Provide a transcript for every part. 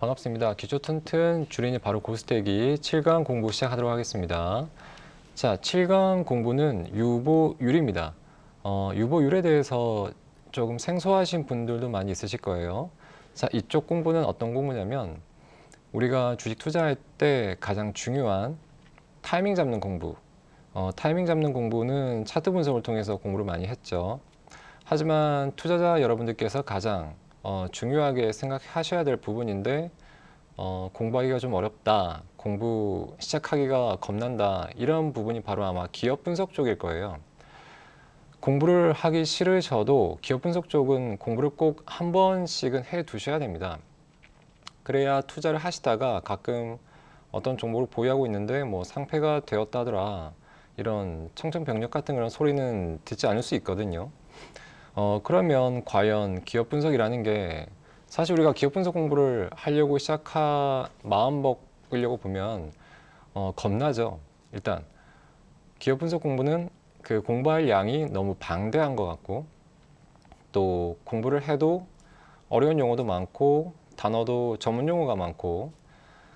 반갑습니다. 기초 튼튼 주린이 바로 고스tek이 7강 공부 시작하도록 하겠습니다. 자, 7강 공부는 유보율입니다. 유보율에 대해서 조금 생소하신 분들도 많이 있으실 거예요. 자, 이쪽 공부는 어떤 공부냐면 우리가 주식 투자할 때 가장 중요한 타이밍 잡는 공부. 타이밍 잡는 공부는 차트 분석을 통해서 공부를 많이 했죠. 하지만 투자자 여러분들께서 가장 중요하게 생각하셔야 될 부분인데 공부하기가 좀 어렵다, 공부 시작하기가 겁난다, 이런 부분이 바로 아마 기업 분석 쪽일 거예요. 공부를 하기 싫으셔도 기업 분석 쪽은 공부를 꼭 한 번씩은 해 두셔야 됩니다. 그래야 투자를 하시다가 가끔 어떤 정보를 보유하고 있는데 뭐 상패가 되었다더라, 이런 청천벽력 같은 그런 소리는 듣지 않을 수 있거든요. 그러면 과연 기업 분석이라는 게 사실 우리가 기업 분석 공부를 하려고 마음 먹으려고 보면 겁나죠. 일단 기업 분석 공부는 그 공부할 양이 너무 방대한 것 같고, 또 공부를 해도 어려운 용어도 많고 단어도 전문 용어가 많고,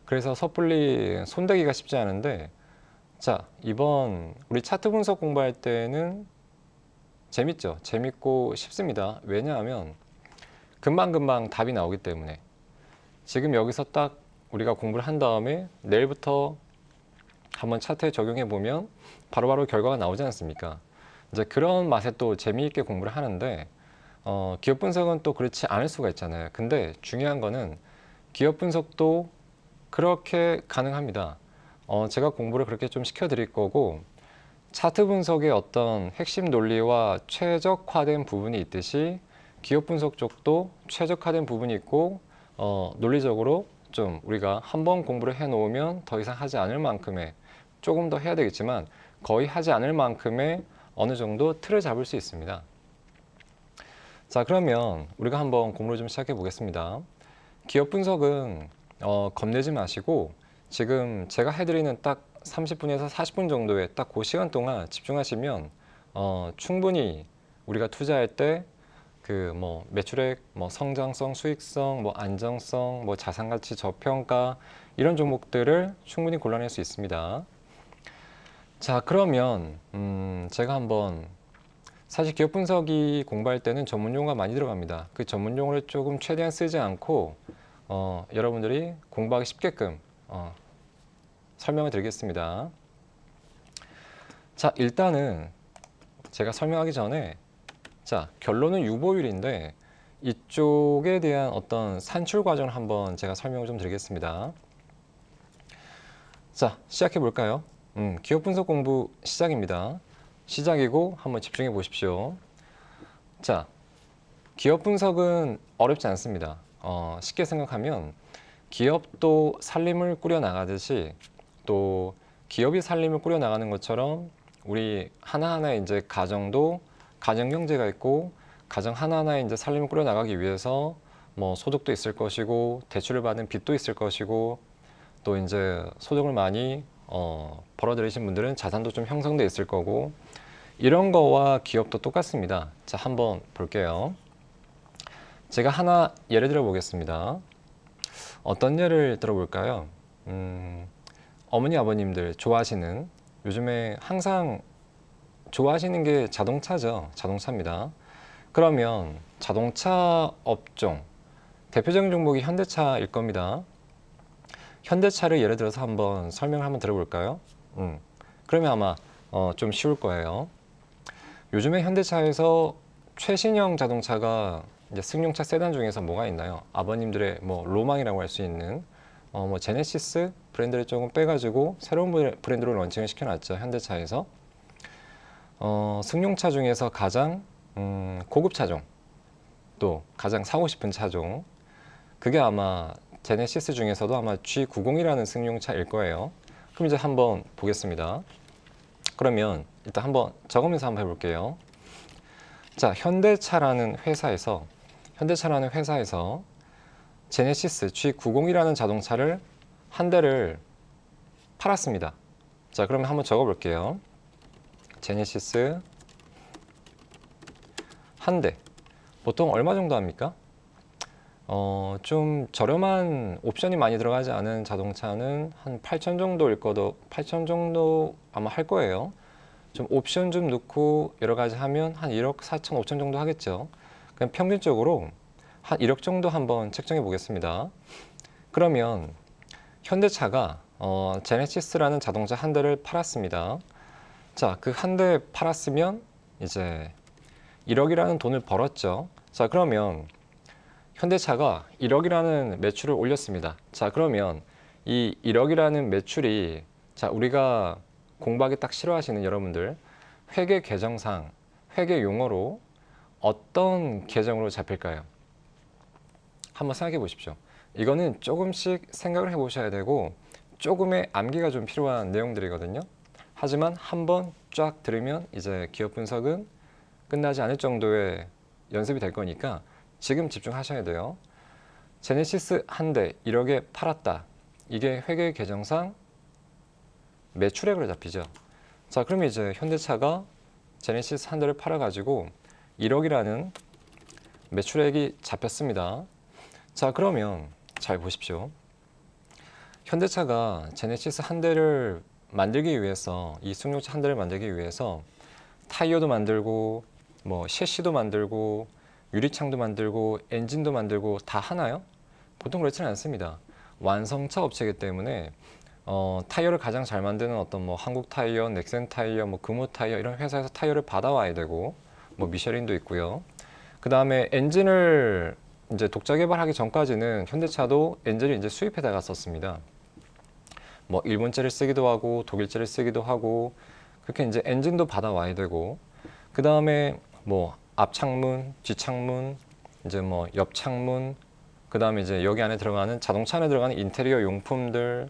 그래서 섣불리 손대기가 쉽지 않은데, 자, 이번 우리 차트 분석 공부할 때는 재밌죠. 재밌고 쉽습니다. 왜냐하면 금방금방 답이 나오기 때문에. 지금 여기서 딱 우리가 공부를 한 다음에 내일부터 한번 차트에 적용해 보면 바로바로 결과가 나오지 않습니까? 이제 그런 맛에 또 재미있게 공부를 하는데, 기업 분석은 또 그렇지 않을 수가 있잖아요. 근데 중요한 거는 기업 분석도 그렇게 가능합니다. 제가 공부를 그렇게 좀 시켜드릴 거고, 차트 분석의 어떤 핵심 논리와 최적화된 부분이 있듯이 기업 분석 쪽도 최적화된 부분이 있고, 논리적으로 좀 우리가 한번 공부를 해 놓으면 더 이상 하지 않을 만큼의, 조금 더 해야 되겠지만 거의 하지 않을 만큼의 어느 정도 틀을 잡을 수 있습니다. 자, 그러면 우리가 한번 공부를 좀 시작해 보겠습니다. 기업 분석은 겁내지 마시고 지금 제가 해드리는 딱 30분에서 40분 정도의 딱 그 시간 동안 집중하시면 충분히 우리가 투자할 때 그 뭐 매출액, 뭐 성장성, 수익성, 뭐 안정성, 뭐 자산가치 저평가, 이런 종목들을 충분히 골라낼 수 있습니다. 자, 그러면 제가 한번, 사실 기업 분석이 공부할 때는 전문 용어가 많이 들어갑니다. 그 전문 용어를 조금 최대한 쓰지 않고 여러분들이 공부하기 쉽게끔 설명을 드리겠습니다. 자, 일단은 제가 설명하기 전에, 자, 결론은 유보율인데 이쪽에 대한 어떤 산출 과정을 한번 제가 설명을 좀 드리겠습니다. 자, 시작해 볼까요? 기업 분석 공부 시작입니다. 시작이고 한번 집중해 보십시오. 자, 기업 분석은 어렵지 않습니다. 쉽게 생각하면 기업도 살림을 꾸려 나가듯이, 또 기업이 살림을 꾸려 나가는 것처럼 우리 하나하나 이제 가정도 가정 경제가 있고, 가정 하나하나에 이제 살림을 꾸려 나가기 위해서 뭐 소득도 있을 것이고, 대출을 받는 빚도 있을 것이고, 또 이제 소득을 많이 벌어들이신 분들은 자산도 좀 형성돼 있을 거고, 이런 거와 기업도 똑같습니다. 자, 한번 볼게요. 제가 하나 예를 들어 보겠습니다. 어떤 예를 들어볼까요? 어머니 아버님들 좋아하시는, 요즘에 항상 좋아하시는 게 자동차죠. 자동차입니다. 그러면 자동차 업종 대표적인 종목이 현대차일 겁니다. 현대차를 예를 들어서 한번 설명을 한번 들어볼까요? 그러면 아마 좀 쉬울 거예요. 요즘에 현대차에서 최신형 자동차가 이제 승용차 세단 중에서 뭐가 있나요? 아버님들의 뭐 로망이라고 할 수 있는 뭐 제네시스 브랜드를 조금 빼가지고 새로운 브랜드로 런칭을 시켜놨죠, 현대차에서. 승용차 중에서 가장 고급 차종, 또 가장 사고 싶은 차종, 그게 아마 제네시스 중에서도 아마 G90이라는 승용차일 거예요. 그럼 이제 한번 보겠습니다. 그러면 일단 한번 적으면서 한번 해볼게요. 자, 현대차라는 회사에서 제네시스 G90이라는 자동차를 한 대를 팔았습니다. 자, 그러면 한번 적어볼게요. 제네시스 한 대 보통 얼마 정도 합니까? 좀 저렴한 옵션이 많이 들어가지 않은 자동차는 한 8천 정도일 거도 8천 정도 아마 할 거예요. 좀 옵션 좀 넣고 여러 가지 하면 한 1억 4천 5천 정도 하겠죠. 그럼 평균적으로 한 1억 정도 한번 책정해 보겠습니다. 그러면 현대차가 제네시스라는 자동차 한 대를 팔았습니다. 자, 그 한 대 팔았으면 이제 1억이라는 돈을 벌었죠. 자, 그러면 현대차가 1억이라는 매출을 올렸습니다. 자, 그러면 이 1억이라는 매출이, 자, 우리가 공부하기 딱 싫어하시는 여러분들, 회계 계정상, 회계 용어로 어떤 계정으로 잡힐까요? 한번 생각해 보십시오. 이거는 조금씩 생각을 해 보셔야 되고 조금의 암기가 좀 필요한 내용들이거든요. 하지만 한번 쫙 들으면 이제 기업 분석은 끝나지 않을 정도의 연습이 될 거니까 지금 집중하셔야 돼요. 제네시스 한 대 1억에 팔았다. 이게 회계 계정상 매출액으로 잡히죠. 자, 그러면 이제 현대차가 제네시스 한 대를 팔아가지고 1억이라는 매출액이 잡혔습니다. 자, 그러면 잘 보십시오. 현대차가 제네시스 한 대를 만들기 위해서, 이 승용차 한 대를 만들기 위해서 타이어도 만들고 뭐 셰시도 만들고 유리창도 만들고 엔진도 만들고 다 하나요? 보통 그렇지는 않습니다. 완성차 업체이기 때문에 타이어를 가장 잘 만드는 어떤 뭐 한국 타이어, 넥센 타이어, 뭐 금호 타이어 이런 회사에서 타이어를 받아와야 되고 뭐 미쉐린도 있고요. 그 다음에 엔진을 이제 독자 개발하기 전까지는 현대차도 엔진을 이제 수입해다가 썼습니다. 뭐 일본제를 쓰기도 하고 독일제를 쓰기도 하고 그렇게 이제 엔진도 받아와야 되고 그 다음에 뭐 앞창문, 뒤창문, 이제 뭐 옆창문, 그 다음에 이제 여기 안에 들어가는 자동차 안에 들어가는 인테리어 용품들,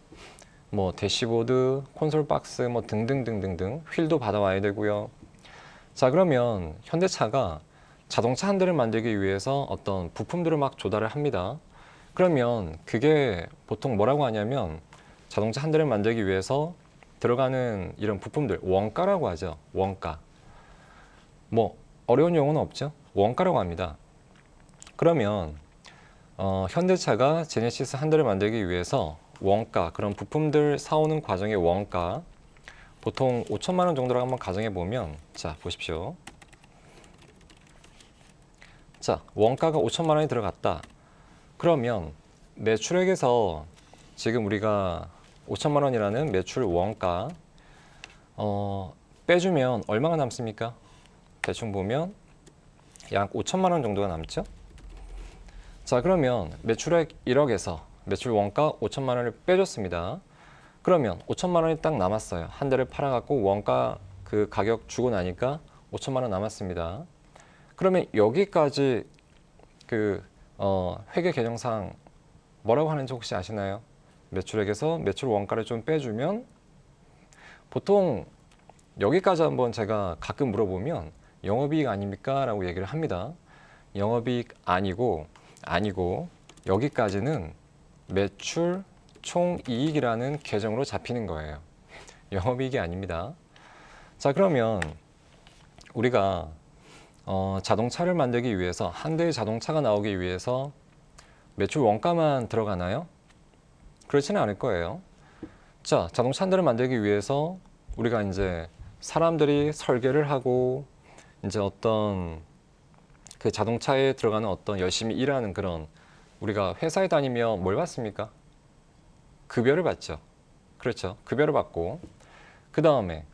뭐 대시보드, 콘솔 박스, 뭐 등등등등등 휠도 받아와야 되고요. 자, 그러면 현대차가 자동차 한 대를 만들기 위해서 어떤 부품들을 막 조달을 합니다. 그러면 그게 보통 뭐라고 하냐면 자동차 한 대를 만들기 위해서 들어가는 이런 부품들 원가라고 하죠. 원가. 뭐 어려운 용어는 없죠. 원가라고 합니다. 그러면 현대차가 제네시스 한 대를 만들기 위해서 원가, 그런 부품들 사오는 과정의 원가 보통 5천만 원 정도로 한번 가정해 보면, 자 보십시오. 자, 원가가 5천만 원이 들어갔다. 그러면 매출액에서 지금 우리가 5천만 원이라는 매출 원가 빼주면 얼마가 남습니까? 대충 보면 약 5천만 원 정도가 남죠. 자, 그러면 매출액 1억에서 매출 원가 5천만 원을 빼줬습니다. 그러면 5천만 원이 딱 남았어요. 한 대를 팔아갖고 원가 그 가격 주고 나니까 5천만 원 남았습니다. 그러면 여기까지 그 회계 계정상 뭐라고 하는지 혹시 아시나요? 매출액에서 매출 원가를 좀 빼주면 보통 여기까지 한번 제가 가끔 물어보면 영업이익 아닙니까? 라고 얘기를 합니다. 영업이익 아니고 여기까지는 매출 총이익이라는 계정으로 잡히는 거예요. 영업이익이 아닙니다. 자, 그러면 우리가 자동차를 만들기 위해서 한 대의 자동차가 나오기 위해서 매출 원가만 들어가나요? 그렇지는 않을 거예요. 자, 자동차 한 대를 만들기 위해서 우리가 이제 사람들이 설계를 하고 이제 어떤 그 자동차에 들어가는 어떤 열심히 일하는 그런, 우리가 회사에 다니면 뭘 받습니까? 급여를 받죠. 그렇죠. 급여를 받고 그 다음에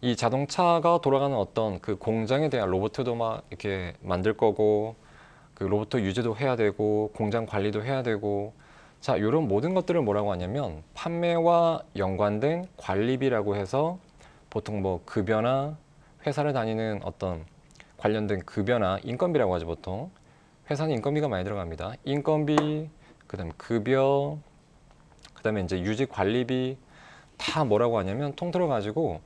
이 자동차가 돌아가는 어떤 그 공장에 대한 로봇도 막 이렇게 만들 거고 그 로봇 유지도 해야 되고 공장 관리도 해야 되고, 자, 이런 모든 것들을 뭐라고 하냐면 판매와 연관된 관리비라고 해서 보통 뭐 급여나 회사를 다니는 어떤 관련된 급여나 인건비라고 하죠. 보통 회사는 인건비가 많이 들어갑니다. 인건비, 그다음에 급여, 그다음에 이제 유지 관리비 다 뭐라고 하냐면 통틀어 가지고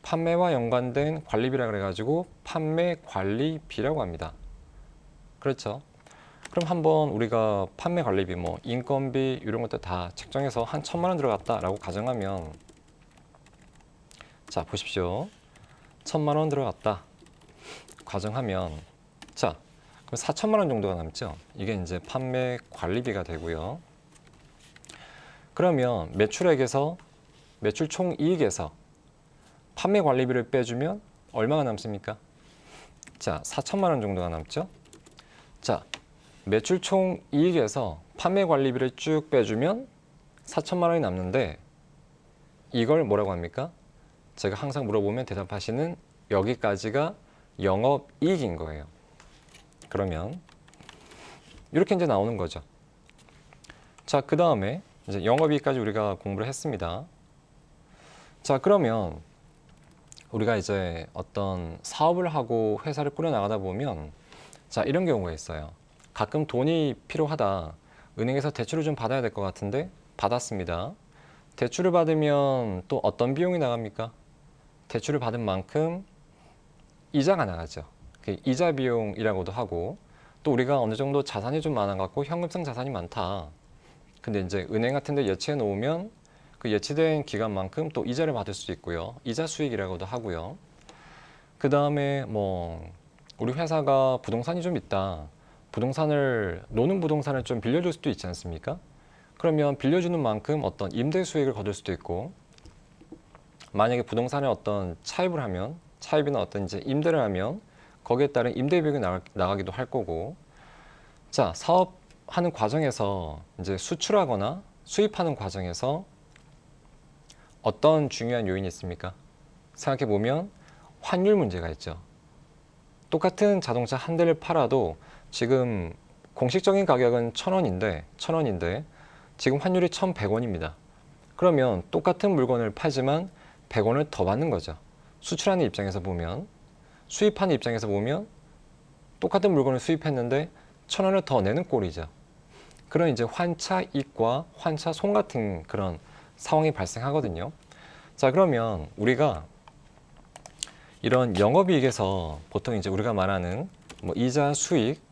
판매와 연관된 관리비라 그래가지고 판매 관리비라고 합니다. 그렇죠. 그럼 한번 우리가 판매 관리비, 뭐 인건비 이런 것들 다 책정해서 한 1,000만 원 들어갔다라고 가정하면, 자 보십시오. 1,000만 원 들어갔다 가정하면, 자 그럼 4천만 원 정도가 남죠. 이게 이제 판매 관리비가 되고요. 그러면 매출액에서 매출 총이익에서 판매 관리비를 빼주면 얼마가 남습니까? 자, 4천만 원 정도가 남죠. 자, 매출 총이익에서 판매 관리비를 쭉 빼주면 4천만 원이 남는데 이걸 뭐라고 합니까? 제가 항상 물어보면 대답하시는 여기까지가 영업이익인 거예요. 그러면 이렇게 이제 나오는 거죠. 자, 그 다음에 이제 영업이익까지 우리가 공부를 했습니다. 자, 그러면 우리가 이제 어떤 사업을 하고 회사를 꾸려 나가다 보면 자, 이런 경우가 있어요. 가끔 돈이 필요하다. 은행에서 대출을 좀 받아야 될 것 같은데 받았습니다. 대출을 받으면 또 어떤 비용이 나갑니까? 대출을 받은 만큼 이자가 나가죠. 이자 비용이라고도 하고 또 우리가 어느 정도 자산이 좀 많아갖고 현금성 자산이 많다. 근데 이제 은행 같은 데 예치해 놓으면 그 예치된 기간만큼 또 이자를 받을 수 있고요. 이자 수익이라고도 하고요. 그 다음에 뭐 우리 회사가 부동산이 좀 있다. 노는 부동산을 좀 빌려줄 수도 있지 않습니까? 그러면 빌려주는 만큼 어떤 임대 수익을 거둘 수도 있고 만약에 부동산에 어떤 차입을 하면 차입이나 어떤 이제 임대를 하면 거기에 따른 임대 비용이 나가기도 할 거고 자, 사업하는 과정에서 이제 수출하거나 수입하는 과정에서 어떤 중요한 요인이 있습니까? 생각해 보면 환율 문제가 있죠. 똑같은 자동차 한 대를 팔아도 지금 공식적인 가격은 1,000원인데 지금 환율이 1,100원입니다. 그러면 똑같은 물건을 팔지만 100원을 더 받는 거죠. 수출하는 입장에서 보면 수입하는 입장에서 보면 똑같은 물건을 수입했는데 1,000원을 더 내는 꼴이죠. 그런 이제 환차익과 환차손 같은 그런 상황이 발생하거든요. 자, 그러면 우리가 이런 영업이익에서 보통 이제 우리가 말하는 뭐 이자 수익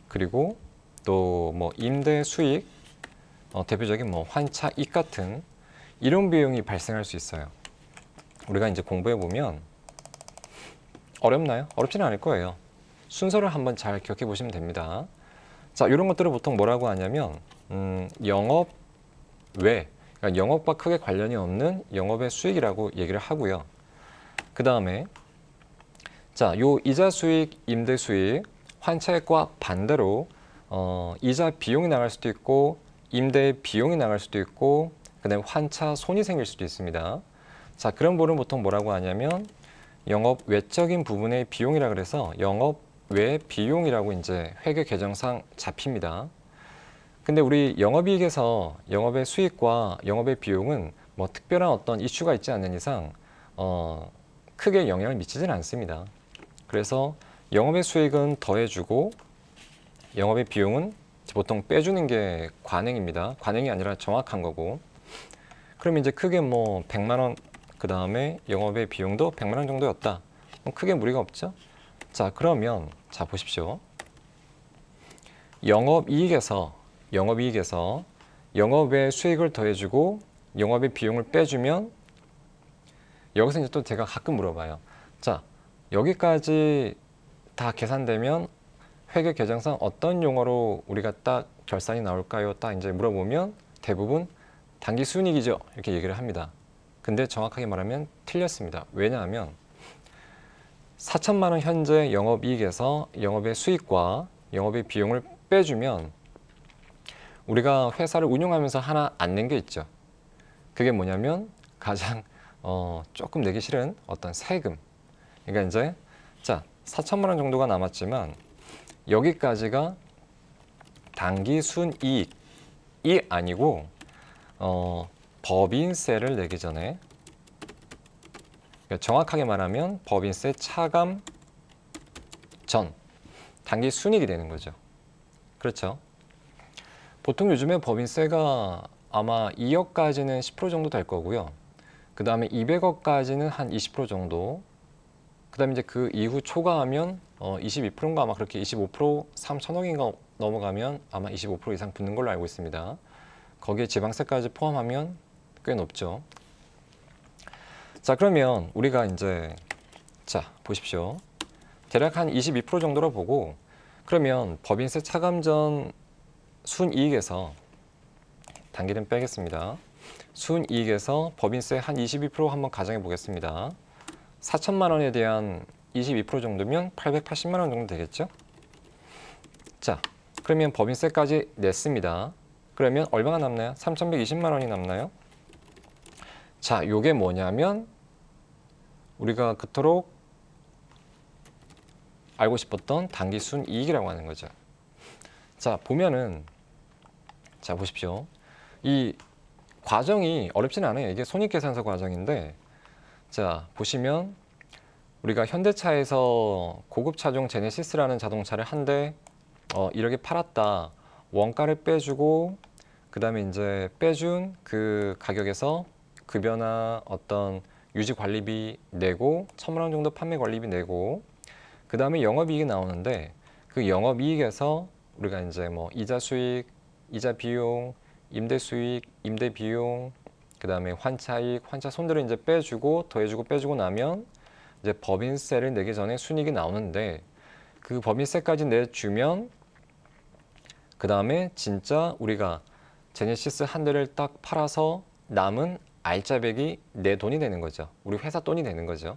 그리고 또 뭐 임대 수익, 대표적인 뭐 환차익 같은 이런 비용이 발생할 수 있어요. 우리가 이제 공부해 보면 어렵나요? 어렵지는 않을 거예요. 순서를 한번 잘 기억해 보시면 됩니다. 자, 이런 것들을 보통 뭐라고 하냐면 영업 외, 그러니까 영업과 크게 관련이 없는 영업의 수익이라고 얘기를 하고요. 그 다음에 자, 요 이자 수익, 임대 수익, 환차익과 반대로 이자 비용이 나갈 수도 있고 임대 비용이 나갈 수도 있고 그다음에 환차 손이 생길 수도 있습니다. 자, 그런 부분은 보통 뭐라고 하냐면 영업 외적인 부분의 비용이라 그래서 영업 외 비용이라고 이제 회계 개정상 잡힙니다. 근데 우리 영업이익에서 영업의 수익과 영업의 비용은 뭐 특별한 어떤 이슈가 있지 않는 이상 크게 영향을 미치지는 않습니다. 그래서 영업의 수익은 더해주고 영업의 비용은 보통 빼주는 게 관행입니다. 관행이 아니라 정확한 거고. 그럼 이제 크게 뭐 100만 원, 그 다음에 영업의 비용도 100만 원 정도였다. 크게 무리가 없죠? 자, 그러면 자 보십시오. 영업이익에서 영업의 수익을 더해주고 영업의 비용을 빼주면 여기서 이제 또 제가 가끔 물어봐요. 자, 여기까지 다 계산되면 회계 개정상 어떤 용어로 우리가 딱 결산이 나올까요? 딱 이제 물어보면 대부분 당기 순이익이죠. 이렇게 얘기를 합니다. 근데 정확하게 말하면 틀렸습니다. 왜냐하면 4천만 원 현재 영업이익에서 영업의 수익과 영업의 비용을 빼주면 우리가 회사를 운영하면서 하나 안 낸 게 있죠. 그게 뭐냐면 가장 조금 내기 싫은 어떤 세금. 그러니까 이제 자 4천만 원 정도가 남았지만 여기까지가 당기 순이익이 아니고 법인세를 내기 전에 그러니까 정확하게 말하면 법인세 차감 전 당기 순이익이 되는 거죠. 그렇죠? 보통 요즘에 법인세가 아마 2억까지는 10% 정도 될 거고요. 그 다음에 200억까지는 한 20% 정도. 그 다음에 이제 그 이후 초과하면 22%인가 아마 그렇게 25% 3천억인가 넘어가면 아마 25% 이상 붙는 걸로 알고 있습니다. 거기에 지방세까지 포함하면 꽤 높죠. 자, 그러면 우리가 이제 자 보십시오. 대략 한 22% 정도로 보고, 그러면 법인세 차감 전 순이익에서 단기는 빼겠습니다. 순이익에서 법인세 한 22% 한번 가정해 보겠습니다. 4천만 원에 대한 22% 정도면 880만 원 정도 되겠죠? 자, 그러면 법인세까지 냈습니다. 그러면 얼마가 남나요? 3,120만 원이 남나요? 자, 요게 뭐냐면 우리가 그토록 알고 싶었던 단기 순이익이라고 하는 거죠. 자, 보면은 자, 보십시오. 이 과정이 어렵진 않아요. 이게 손익계산서 과정인데, 자, 보시면 우리가 현대차에서 고급 차종 제네시스라는 자동차를 한 대 1억에 팔았다. 원가를 빼주고, 그 다음에 이제 빼준 그 가격에서 급여나 어떤 유지 관리비 내고 1,000만 원 정도 판매 관리비 내고, 그 다음에 영업이익이 나오는데, 그 영업이익에서 우리가 이제 뭐 이자 수익, 이자 비용, 임대 수익, 임대 비용, 그 다음에 환차익, 환차 손들을 이제 빼주고 더해주고 빼주고 나면 이제 법인세를 내기 전에 순이익이 나오는데, 그 법인세까지 내주면 그 다음에 진짜 우리가 제네시스 한 대를 딱 팔아서 남은 알짜배기 내 돈이 되는 거죠. 우리 회사 돈이 되는 거죠.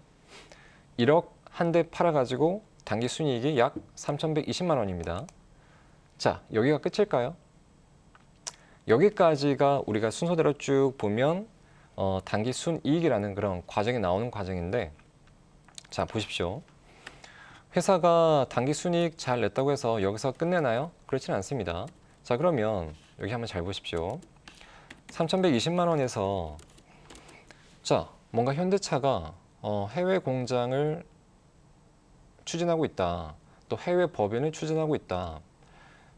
1억 한 대 팔아가지고 단기 순이익이 약 3,120만 원입니다. 자, 여기가 끝일까요? 여기까지가 우리가 순서대로 쭉 보면 단기 순이익이라는 그런 과정이 나오는 과정인데, 자, 보십시오. 회사가 단기 순이익 잘 냈다고 해서 여기서 끝내나요? 그렇지는 않습니다. 자, 그러면 여기 한번 잘 보십시오. 3,120만 원에서 자, 뭔가 현대차가 해외 공장을 추진하고 있다. 또 해외 법인을 추진하고 있다.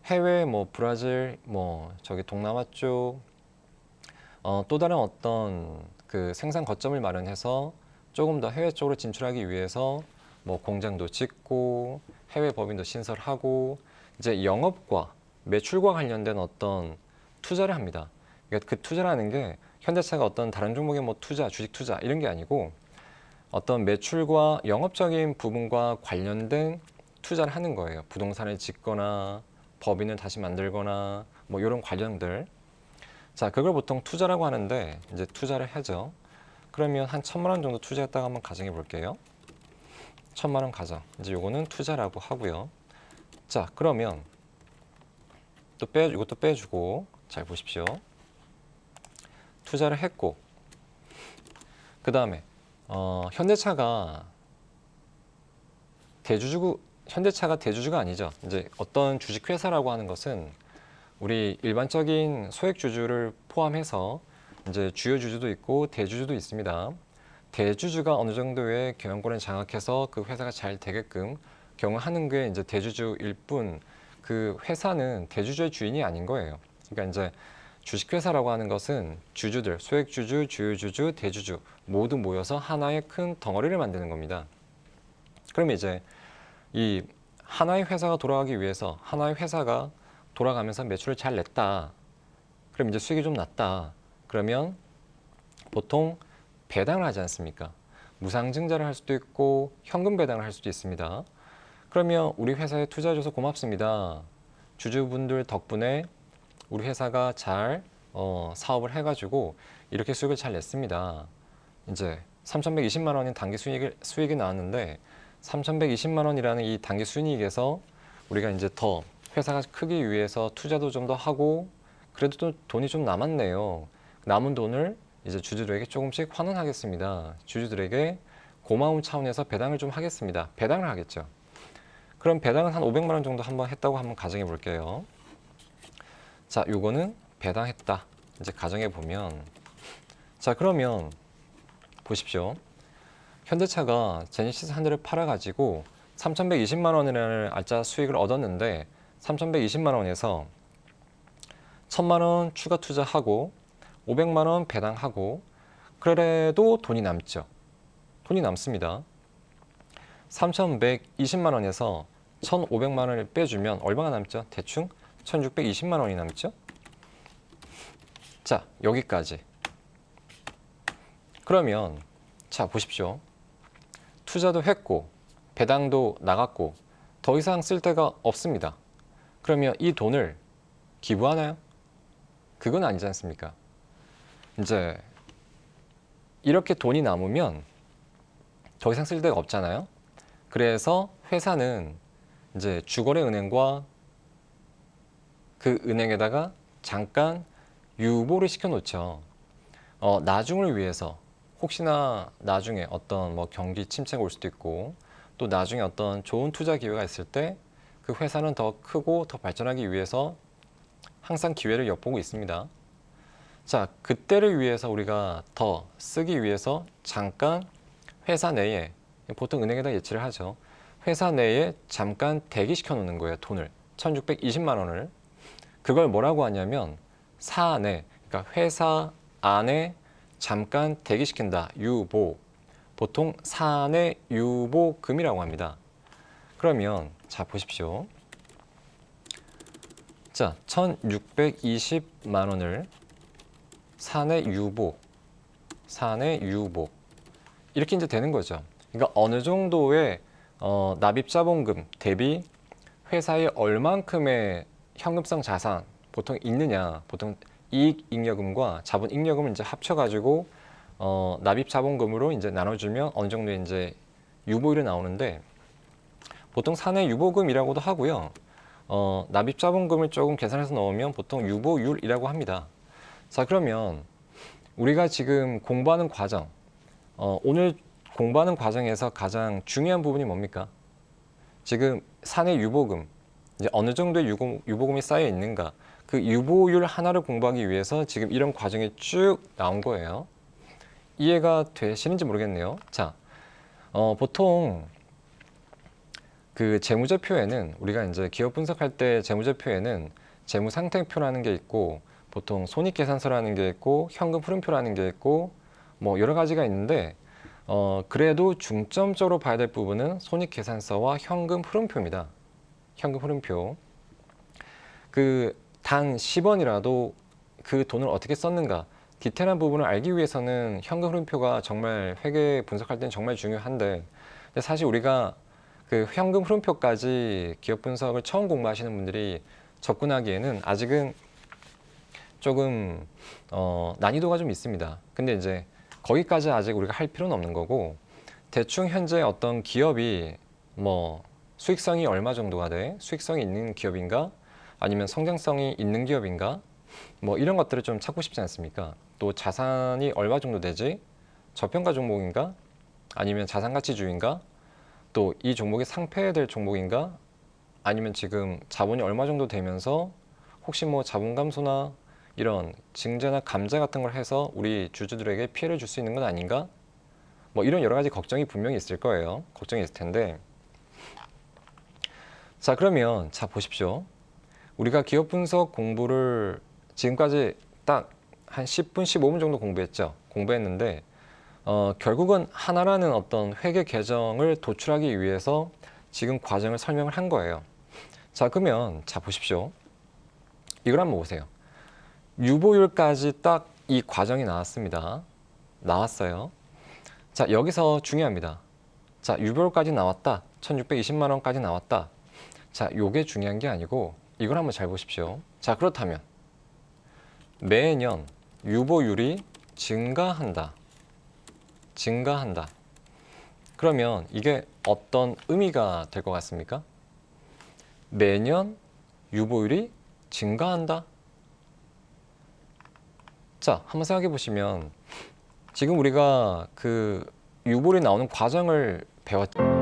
해외 뭐 브라질 뭐 저기 동남아 쪽 또 다른 어떤 그 생산 거점을 마련해서 조금 더 해외 쪽으로 진출하기 위해서 뭐 공장도 짓고 해외 법인도 신설하고 이제 영업과 매출과 관련된 어떤 투자를 합니다. 그러니까 그 투자라는 게 현대차가 어떤 다른 종목의 뭐 투자, 주식 투자 이런 게 아니고 어떤 매출과 영업적인 부분과 관련된 투자를 하는 거예요. 부동산을 짓거나 법인을 다시 만들거나 뭐 이런 과정들. 자, 그걸 보통 투자라고 하는데 이제 투자를 하죠. 그러면 한 1,000만 원 정도 투자했다가 한번 가정해 볼게요. 1,000만 원 가정. 이제 요거는 투자라고 하고요. 자, 그러면 이것도 빼주고 잘 보십시오. 투자를 했고, 그 다음에 현대차가 대주주가 아니죠. 이제 어떤 주식회사라고 하는 것은 우리 일반적인 소액주주를 포함해서 이제 주요주주도 있고 대주주도 있습니다. 대주주가 어느 정도의 경영권을 장악해서 그 회사가 잘 되게끔 경영하는 게 이제 대주주일 뿐, 그 회사는 대주주의 주인이 아닌 거예요. 그러니까 이제 주식회사라고 하는 것은 주주들, 소액주주, 주요주주, 대주주 모두 모여서 하나의 큰 덩어리를 만드는 겁니다. 그러면 이제 이 하나의 회사가 돌아가기 위해서 하나의 회사가 돌아가면서 매출을 잘 냈다. 그럼 이제 수익이 좀 났다. 그러면 보통 배당을 하지 않습니까? 무상증자를 할 수도 있고 현금 배당을 할 수도 있습니다. 그러면 우리 회사에 투자해줘서 고맙습니다. 주주분들 덕분에 우리 회사가 잘 사업을 해가지고 이렇게 수익을 잘 냈습니다. 이제 3,120만 원인 단기 수익이 나왔는데 3,120만 원이라는 이 단기 순이익에서 우리가 이제 더 회사가 크기 위해서 투자도 좀 더 하고 그래도 또 돈이 좀 남았네요. 남은 돈을 이제 주주들에게 조금씩 환원하겠습니다. 주주들에게 고마움 차원에서 배당을 좀 하겠습니다. 배당을 하겠죠. 그럼 배당은 한 500만 원 정도 한번 했다고 한번 가정해 볼게요. 자, 요거는 배당했다. 이제 가정해 보면 자, 그러면 보십시오. 현대차가 제네시스 한 대를 팔아가지고 3,120만 원이라는 알짜 수익을 얻었는데 3,120만 원에서 1,000만 원 추가 투자하고 500만 원 배당하고 그래도 돈이 남죠. 돈이 남습니다. 3,120만 원에서 1,500만 원을 빼주면 얼마가 남죠? 대충 1,620만 원이 남죠. 자, 여기까지. 그러면 자, 보십시오. 투자도 했고 배당도 나갔고 더 이상 쓸 데가 없습니다. 그러면 이 돈을 기부하나요? 그건 아니지 않습니까? 이제 이렇게 돈이 남으면 더 이상 쓸 데가 없잖아요. 그래서 회사는 이제 주거래 은행과 그 은행에다가 잠깐 유보를 시켜 놓죠. 나중을 위해서 혹시나 나중에 어떤 뭐 경기 침체가 올 수도 있고 또 나중에 어떤 좋은 투자 기회가 있을 때 그 회사는 더 크고 더 발전하기 위해서 항상 기회를 엿보고 있습니다. 자, 그때를 위해서 우리가 더 쓰기 위해서 잠깐 회사 내에, 보통 은행에다 예치를 하죠. 회사 내에 잠깐 대기시켜 놓는 거예요. 돈을 1,620만 원을. 그걸 뭐라고 하냐면 사안에, 그러니까 회사 안에 잠깐 대기시킨다. 유보. 보통 사안의 유보금이라고 합니다. 그러면 자, 보십시오. 자, 1,620만 원을 사내 유보 이렇게 이제 되는 거죠. 그러니까 어느 정도의 납입 자본금 대비 회사에 얼만큼의 현금성 자산 보통 있느냐, 보통 이익 잉여금과 자본 잉여금을 이제 합쳐가지고 납입 자본금으로 이제 나눠주면 어느 정도의 이제 유보율이 나오는데 보통 사내 유보금이라고도 하고요. 납입 자본금을 조금 계산해서 넣으면 보통 유보율이라고 합니다. 자, 그러면 우리가 지금 공부하는 과정, 오늘 공부하는 과정에서 가장 중요한 부분이 뭡니까? 지금 사내 유보금, 이제 어느 정도의 유보금이 쌓여 있는가, 그 유보율 하나를 공부하기 위해서 지금 이런 과정이 쭉 나온 거예요. 이해가 되시는지 모르겠네요. 자, 보통 그 재무제표에는 우리가 이제 기업 분석할 때 재무제표에는 재무상태표라는 게 있고 보통 손익계산서라는 게 있고 현금 흐름표라는 게 있고 뭐 여러 가지가 있는데 그래도 중점적으로 봐야 될 부분은 손익계산서와 현금 흐름표입니다. 현금 흐름표. 그 단 10원이라도 그 돈을 어떻게 썼는가 디테일한 부분을 알기 위해서는 현금 흐름표가 정말 회계 분석할 때는 정말 중요한데 근데 사실 우리가 그 현금 흐름표까지 기업 분석을 처음 공부하시는 분들이 접근하기에는 아직은 조금 난이도가 좀 있습니다. 근데 이제 거기까지 아직 우리가 할 필요는 없는 거고 대충 현재 어떤 기업이 뭐 수익성이 얼마 정도가 돼? 수익성이 있는 기업인가? 아니면 성장성이 있는 기업인가? 뭐 이런 것들을 좀 찾고 싶지 않습니까? 또 자산이 얼마 정도 되지? 저평가 종목인가? 아니면 자산가치주의인가? 또 이 종목이 상폐될 종목인가? 아니면 지금 자본이 얼마 정도 되면서 혹시 뭐 자본 감소나 이런 증자나 감자 같은 걸 해서 우리 주주들에게 피해를 줄 수 있는 건 아닌가? 뭐 이런 여러 가지 걱정이 분명히 있을 거예요. 걱정이 있을 텐데. 자, 그러면 자 보십시오. 우리가 기업 분석 공부를 지금까지 딱 한 10분, 15분 정도 공부했는데 결국은 하나라는 어떤 회계 계정을 도출하기 위해서 지금 과정을 설명을 한 거예요. 자, 그러면 자 보십시오. 이걸 한번 보세요. 유보율까지 딱 이 과정이 나왔습니다. 나왔어요. 자, 여기서 중요합니다. 자, 유보율까지 나왔다. 1,620만 원까지 나왔다. 자, 요게 중요한 게 아니고 이걸 한번 잘 보십시오. 자, 그렇다면 매년 유보율이 증가한다. 그러면 이게 어떤 의미가 될 것 같습니까? 매년 유보율이 증가한다. 자, 한번 생각해 보시면 지금 우리가 그 유보율이 나오는 과정을 배웠죠.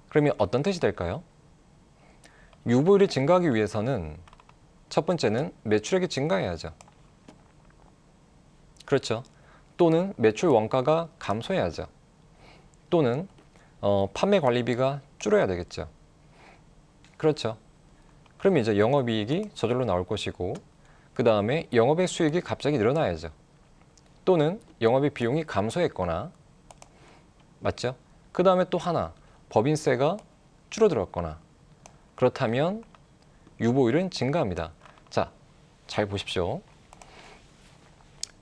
그러면 어떤 뜻이 될까요? 유보율이 증가하기 위해서는 첫 번째는 매출액이 증가해야죠. 그렇죠. 또는 매출 원가가 감소해야죠. 또는 판매 관리비가 줄어야 되겠죠. 그렇죠. 그럼 이제 영업이익이 저절로 나올 것이고, 그 다음에 영업의 수익이 갑자기 늘어나야죠. 또는 영업의 비용이 감소했거나, 맞죠? 그 다음에 또 하나, 법인세가 줄어들었거나, 그렇다면 유보율은 증가합니다. 자, 잘 보십시오.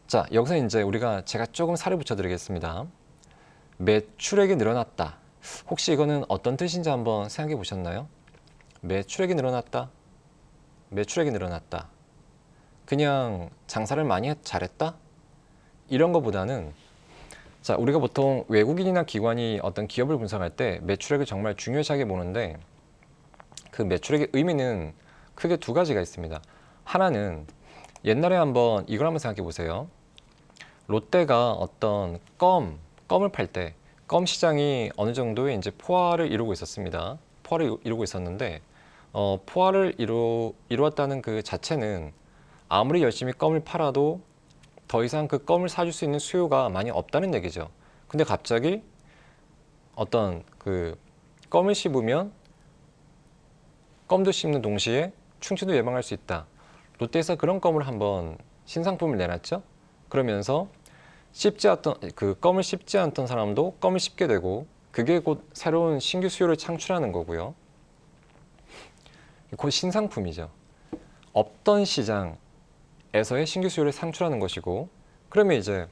자, 여기서 이제 제가 조금 살을 붙여드리겠습니다. 매출액이 늘어났다. 혹시 이거는 어떤 뜻인지 한번 생각해 보셨나요? 매출액이 늘어났다. 매출액이 늘어났다. 그냥 장사를 많이 잘했다? 이런 것보다는, 자, 우리가 보통 외국인이나 기관이 어떤 기업을 분석할 때 매출액을 정말 중요시하게 보는데, 그 매출액의 의미는 크게 두 가지가 있습니다. 하나는 옛날에 한번 이걸 한번 생각해 보세요. 롯데가 어떤 껌을 팔 때 껌 시장이 어느 정도의 이제 포화를 이루고 있었습니다. 포화를 이루고 있었는데, 포화를 이루었다는 그 자체는 아무리 열심히 껌을 팔아도 더 이상 그 껌을 사줄 수 있는 수요가 많이 없다는 얘기죠. 근데 갑자기 어떤 그 껌을 씹으면 껌도 씹는 동시에 충치도 예방할 수 있다. 롯데에서 그런 껌을 한번 신상품을 내놨죠. 그러면서 그 껌을 씹지 않던 사람도 껌을 씹게 되고, 그게 곧 새로운 신규 수요를 창출하는 거고요. 곧 신상품이죠. 없던 시장에서의 신규 수요를 창출하는 것이고, 그러면 이제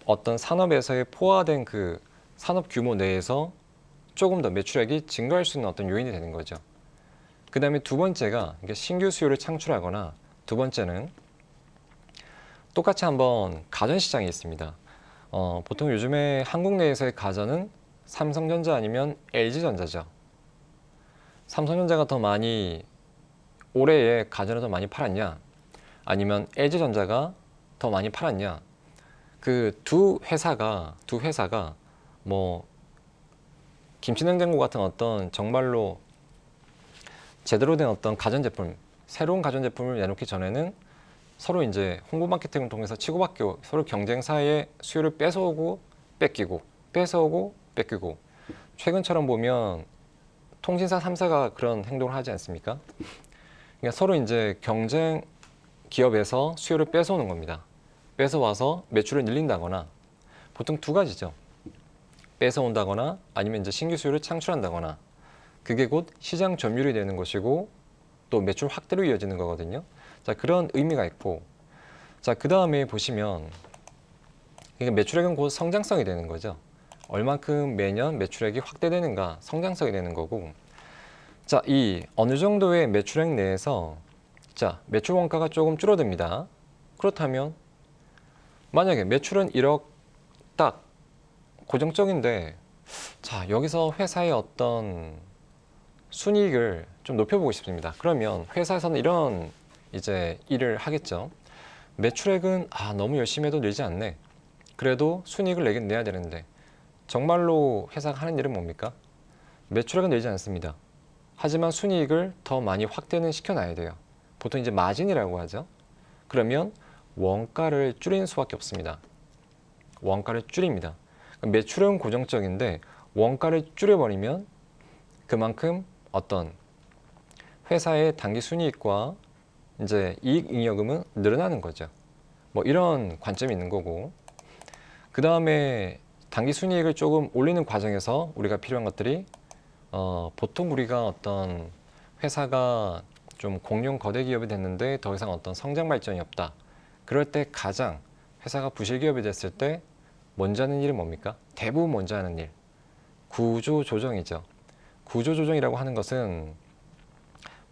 어떤 산업에서의 포화된 그 산업 규모 내에서 조금 더 매출액이 증가할 수 있는 어떤 요인이 되는 거죠. 그 다음에 두 번째가 신규 수요를 창출하거나, 두 번째는 똑같이 한번 가전시장이 있습니다. 보통 요즘에 한국 내에서의 가전은 삼성전자 아니면 LG전자죠. 삼성전자가 더 많이, 올해에 가전을 더 많이 팔았냐, 아니면 LG전자가 더 많이 팔았냐. 그 두 회사가 뭐 김치냉장고 같은 어떤 정말로 제대로 된 어떤 가전제품, 새로운 가전제품을 내놓기 전에는 서로 이제 홍보 마케팅을 통해서 치고받고 서로 경쟁사의 수요를 뺏어오고 뺏기고, 뺏어오고 뺏기고, 최근처럼 보면 통신사 3사가 그런 행동을 하지 않습니까? 그러니까 서로 이제 경쟁 기업에서 수요를 뺏어오는 겁니다. 뺏어와서 매출을 늘린다거나, 보통 두 가지죠. 뺏어온다거나 아니면 이제 신규 수요를 창출한다거나, 그게 곧 시장 점유율이 되는 것이고 또 매출 확대로 이어지는 거거든요. 자, 그런 의미가 있고, 자, 그 다음에 보시면 이게 매출액은 곧 성장성이 되는 거죠. 얼만큼 매년 매출액이 확대되는가, 성장성이 되는 거고, 자, 이 어느 정도의 매출액 내에서 자, 매출 원가가 조금 줄어듭니다. 그렇다면 만약에 매출은 1억 딱 고정적인데, 자, 여기서 회사의 어떤 순이익을 좀 높여보고 싶습니다. 그러면 회사에서는 이런 이제 일을 하겠죠. 매출액은 너무 열심히 해도 늘지 않네. 그래도 순이익을 내긴 내야 되는데, 정말로 회사가 하는 일은 뭡니까? 매출액은 늘지 않습니다. 하지만 순이익을 더 많이 확대는 시켜놔야 돼요. 보통 이제 마진이라고 하죠. 그러면 원가를 줄이는 수밖에 없습니다. 원가를 줄입니다. 매출은 고정적인데 원가를 줄여버리면 그만큼 어떤 회사의 단기 순이익과 이제 이익 잉여금은 늘어나는 거죠. 뭐 이런 관점이 있는 거고, 그 다음에 단기 순이익을 조금 올리는 과정에서 우리가 필요한 것들이 보통 우리가 어떤 회사가 좀 공룡 거대 기업이 됐는데 더 이상 어떤 성장 발전이 없다. 그럴 때 가장 회사가 부실 기업이 됐을 때 먼저 하는 일은 뭡니까? 대부분 먼저 하는 일, 구조 조정이죠. 구조 조정이라고 하는 것은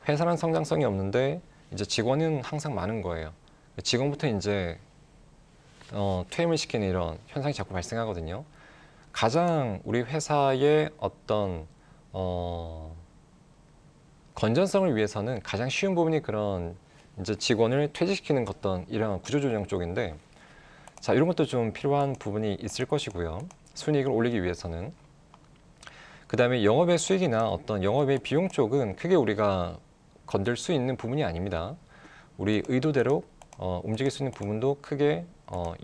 회사는 성장성이 없는데 이제 직원은 항상 많은 거예요. 직원부터 이제 퇴임을 시키는 이런 현상이 자꾸 발생하거든요. 가장 우리 회사의 어떤 건전성을 위해서는 가장 쉬운 부분이 그런 이제 직원을 퇴직시키는 어떤 이런 구조조정 쪽인데, 자, 이런 것도 좀 필요한 부분이 있을 것이고요. 순이익을 올리기 위해서는. 그 다음에 영업의 수익이나 어떤 영업의 비용 쪽은 크게 우리가 건들 수 있는 부분이 아닙니다. 우리 의도대로 움직일 수 있는 부분도 크게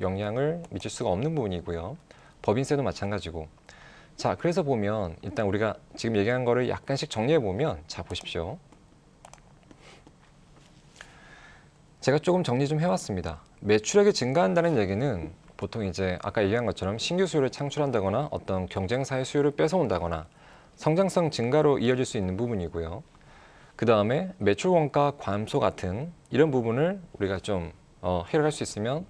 영향을 미칠 수가 없는 부분이고요. 법인세도 마찬가지고. 자, 그래서 보면 일단 우리가 지금 얘기한 거를 약간씩 정리해 보면, 자, 보십시오. 제가 조금 정리 좀 해왔습니다. 매출액이 증가한다는 얘기는 보통 이제 아까 얘기한 것처럼 신규 수요를 창출한다거나 어떤 경쟁사의 수요를 뺏어온다거나 성장성 증가로 이어질 수 있는 부분이고요. 그 다음에 매출 원가 감소 같은 이런 부분을 우리가 좀 해결할 수 있으면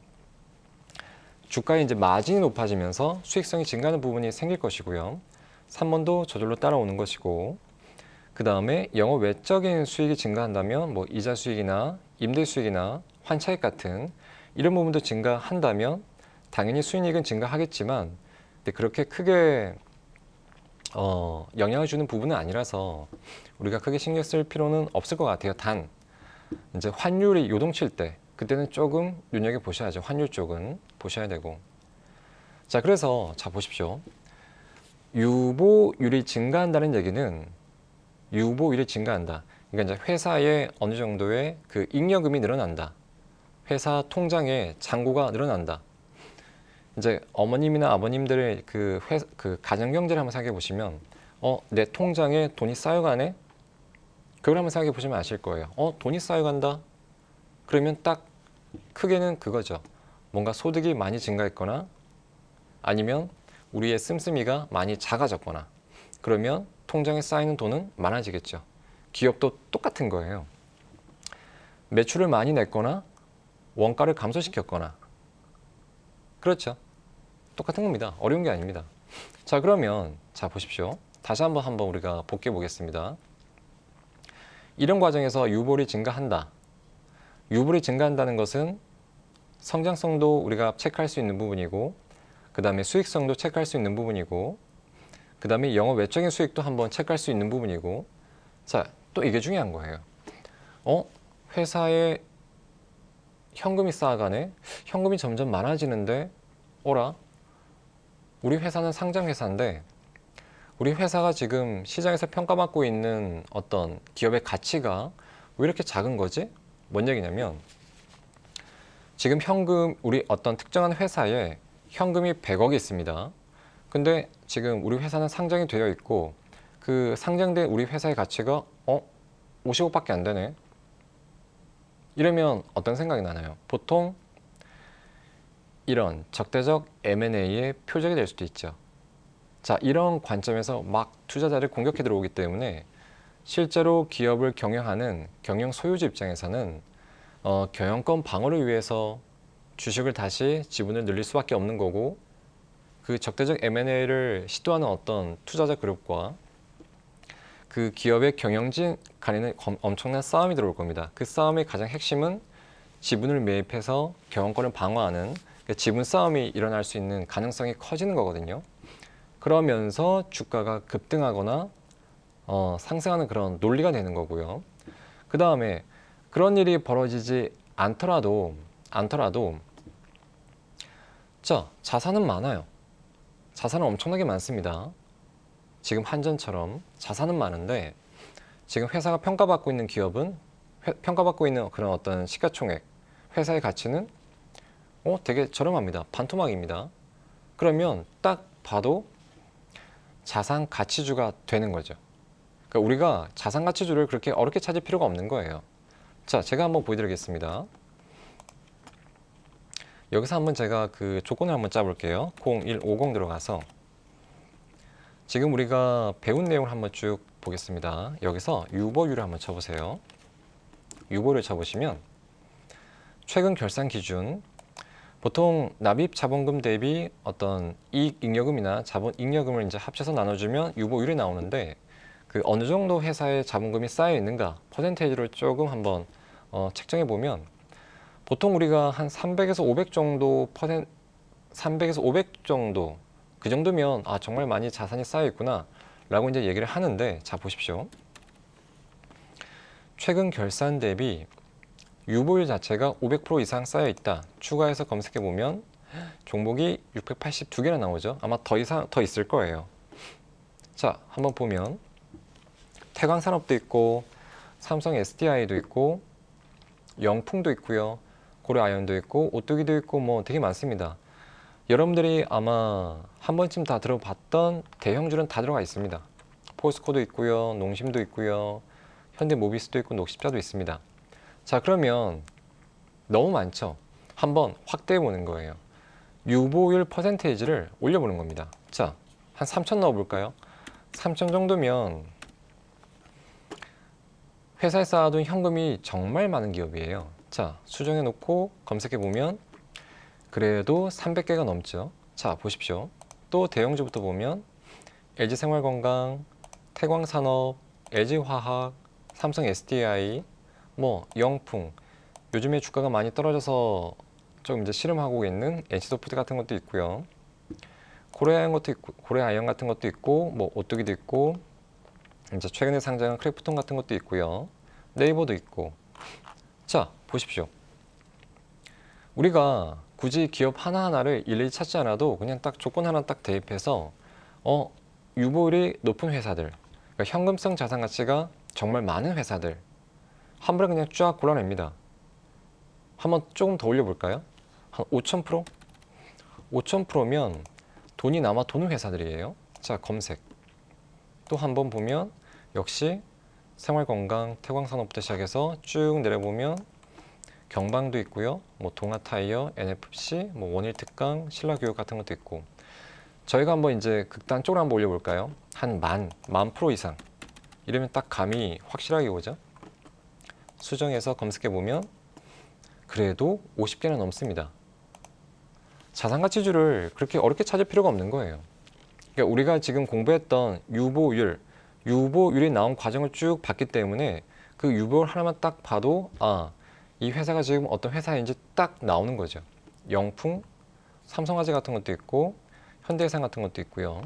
주가의 이제 마진이 높아지면서 수익성이 증가하는 부분이 생길 것이고요. 3번도 저절로 따라오는 것이고, 그 다음에 영업 외적인 수익이 증가한다면 뭐 이자 수익이나 임대 수익이나 환차익 같은 이런 부분도 증가한다면 당연히 수익은 증가하겠지만, 근데 그렇게 크게 영향을 주는 부분은 아니라서 우리가 크게 신경 쓸 필요는 없을 것 같아요. 단 이제 환율이 요동칠 때 그때는 조금 눈여겨 보셔야죠. 환율 쪽은 보셔야 되고. 자, 그래서 자 보십시오. 유보율이 증가한다는 얘기는 유보율이 증가한다. 그러니까 이제 회사에 어느 정도의 그 잉여금이 늘어난다. 회사 통장에 잔고가 늘어난다. 이제 어머님이나 아버님들의 그 가정 경제를 한번 생각해 보시면, 내 통장에 돈이 쌓여가네? 그걸 한번 생각해 보시면 아실 거예요. 돈이 쌓여간다? 그러면 딱 크게는 그거죠. 뭔가 소득이 많이 증가했거나 아니면 우리의 씀씀이가 많이 작아졌거나 그러면 통장에 쌓이는 돈은 많아지겠죠. 기업도 똑같은 거예요. 매출을 많이 냈거나 원가를 감소시켰거나 그렇죠. 똑같은 겁니다. 어려운 게 아닙니다. 자, 그러면 자 보십시오. 다시 한번 우리가 복귀해 보겠습니다. 이런 과정에서 유보율이 증가한다. 유보율이 증가한다는 것은 성장성도 우리가 체크할 수 있는 부분이고, 그 다음에 수익성도 체크할 수 있는 부분이고, 그 다음에 영업 외적인 수익도 한번 체크할 수 있는 부분이고. 자, 또 이게 중요한 거예요. 회사에 현금이 쌓아가네? 현금이 점점 많아지는데 어라? 우리 회사는 상장 회사인데 우리 회사가 지금 시장에서 평가받고 있는 어떤 기업의 가치가 왜 이렇게 작은 거지? 뭔 얘기냐면 지금 현금, 우리 어떤 특정한 회사에 현금이 100억이 있습니다. 근데 지금 우리 회사는 상장이 되어 있고 그 상장된 우리 회사의 가치가 50억밖에 안 되네. 이러면 어떤 생각이 나나요? 보통 이런 적대적 M&A의 표적이 될 수도 있죠. 자, 이런 관점에서 막 투자자를 공격해 들어오기 때문에 실제로 기업을 경영하는 경영 소유주 입장에서는 경영권 방어를 위해서 주식을 다시 지분을 늘릴 수밖에 없는 거고, 그 적대적 M&A를 시도하는 어떤 투자자 그룹과 그 기업의 경영진 간에는 엄청난 싸움이 들어올 겁니다. 그 싸움의 가장 핵심은 지분을 매입해서 경영권을 방어하는 지분 싸움이 일어날 수 있는 가능성이 커지는 거거든요. 그러면서 주가가 급등하거나 상승하는 그런 논리가 되는 거고요. 그 다음에 그런 일이 벌어지지 않더라도 자, 자산은 많아요. 자산은 엄청나게 많습니다. 지금 한전처럼 자산은 많은데 지금 회사가 평가받고 있는 기업은 평가받고 있는 그런 어떤 시가총액, 회사의 가치는 되게 저렴합니다. 반토막입니다. 그러면 딱 봐도 자산 가치주가 되는 거죠. 그러니까 우리가 자산 가치주를 그렇게 어렵게 찾을 필요가 없는 거예요. 자, 제가 한번 보여드리겠습니다. 여기서 한번 제가 그 조건을 한번 짜볼게요. 0150 들어가서 지금 우리가 배운 내용을 한번 쭉 보겠습니다. 여기서 유보율을 한번 쳐보세요. 유보율을 쳐보시면 최근 결산 기준, 보통 납입 자본금 대비 어떤 이익 잉여금이나 자본 잉여금을 이제 합쳐서 나눠주면 유보율이 나오는데 그 어느 정도 회사에 자본금이 쌓여 있는가 퍼센테이지를 조금 한번 책정해 보면 보통 우리가 한 300에서 500 정도 300에서 500 정도 그 정도면 정말 많이 자산이 쌓여 있구나 라고 이제 얘기를 하는데, 자 보십시오. 최근 결산 대비 유보율 자체가 500% 이상 쌓여 있다. 추가해서 검색해 보면 종목이 682개나 나오죠. 아마 더 있을 거예요. 자, 한번 보면 태광산업도 있고 삼성 SDI도 있고 영풍도 있고요. 고려아연도 있고 오뚜기도 있고 뭐 되게 많습니다. 여러분들이 아마 한 번쯤 다 들어봤던 대형주는 다 들어가 있습니다. 포스코도 있고요. 농심도 있고요. 현대모비스도 있고 녹십자도 있습니다. 자, 그러면 너무 많죠? 한번 확대해 보는 거예요. 유보율 퍼센테이지를 올려보는 겁니다. 자, 한 3천 넣어볼까요? 3천 정도면 회사에 쌓아둔 현금이 정말 많은 기업이에요. 자, 수정해 놓고 검색해 보면 그래도 300개가 넘죠. 자, 보십시오. 또 대형주부터 보면 LG생활건강, 태광산업, LG화학, 삼성 SDI, 뭐 영풍, 요즘에 주가가 많이 떨어져서 좀 이제 씨름하고 있는 NC소프트 같은 것도 있고요. 고려아연 것도 있고, 고려아연 같은 것도 있고, 뭐 오뚜기도 있고, 이제 최근에 상장한 크래프톤 같은 것도 있고요. 네이버도 있고. 자, 보십시오. 우리가 굳이 기업 하나하나를 일일이 찾지 않아도 그냥 딱 조건 하나 딱 대입해서 유보율이 높은 회사들, 그러니까 현금성 자산 가치가 정말 많은 회사들 한 번에 그냥 쫙 골라냅니다. 한번 조금 더 올려볼까요? 한 5,000%? 5,000%면 돈이 남아 도는 회사들이에요. 자, 검색. 또 한 번 보면 역시 생활건강, 태광산업부터 시작해서 쭉 내려보면 경방도 있고요. 뭐 동아타이어, NFC, 뭐 원일특강, 신라교육 같은 것도 있고. 저희가 한번 이제 극단 쪽으로 한번 올려볼까요? 한 만 프로 이상. 이러면 딱 감이 확실하게 오죠. 수정해서 검색해보면 그래도 50개나 넘습니다. 자산가치주를 그렇게 어렵게 찾을 필요가 없는 거예요. 그러니까 우리가 지금 공부했던 유보율이 나온 과정을 쭉 봤기 때문에 그 유보율 하나만 딱 봐도 이 회사가 지금 어떤 회사인지 딱 나오는 거죠. 영풍, 삼성화재 같은 것도 있고 현대해상 같은 것도 있고요.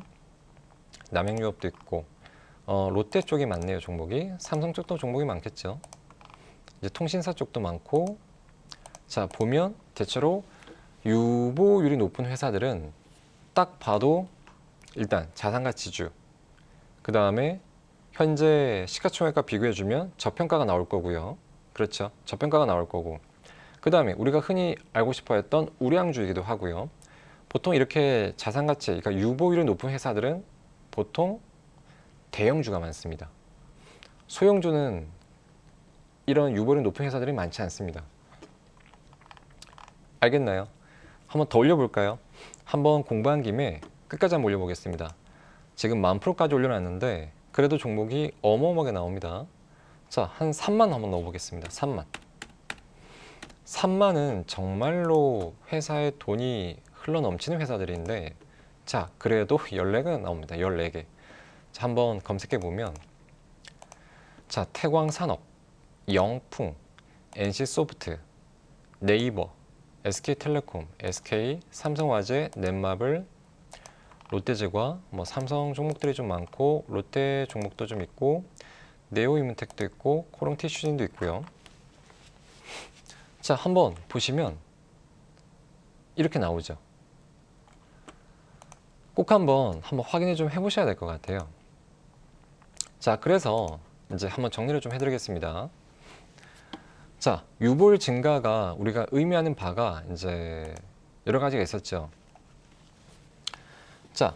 남양유업도 있고 롯데 쪽이 많네요. 종목이. 삼성 쪽도 종목이 많겠죠. 이제 통신사 쪽도 많고. 자, 보면 대체로 유보율이 높은 회사들은 딱 봐도 일단 자산가치주, 그 다음에 현재 시가총액과 비교해주면 저평가가 나올 거고요. 그렇죠. 저평가가 나올 거고. 그 다음에 우리가 흔히 알고 싶어 했던 우량주이기도 하고요. 보통 이렇게 자산가치, 그러니까 유보율이 높은 회사들은 보통 대형주가 많습니다. 소형주는 이런 유보율이 높은 회사들이 많지 않습니다. 알겠나요? 한번 더 올려볼까요? 한번 공부한 김에 끝까지 한번 올려보겠습니다. 지금 10,000%까지 올려놨는데 그래도 종목이 어마어마하게 나옵니다. 자, 한 3만 한번 넣어보겠습니다. 3만. 3만은 정말로 회사에 돈이 흘러넘치는 회사들인데, 자, 그래도 14개가 나옵니다. 14개. 자, 한번 검색해보면, 자, 태광산업, 영풍, NC소프트, 네이버, SK텔레콤, SK, 삼성화재, 넷마블, 롯데제과, 뭐 삼성 종목들이 좀 많고 롯데 종목도 좀 있고 네오이문텍도 있고 코롱티슈진도 있고요. 자, 한번 보시면 이렇게 나오죠. 꼭 한번 확인을 좀 해보셔야 될 것 같아요. 자, 그래서 이제 한번 정리를 좀 해드리겠습니다. 자, 유보율 증가가 우리가 의미하는 바가 이제 여러 가지가 있었죠. 자,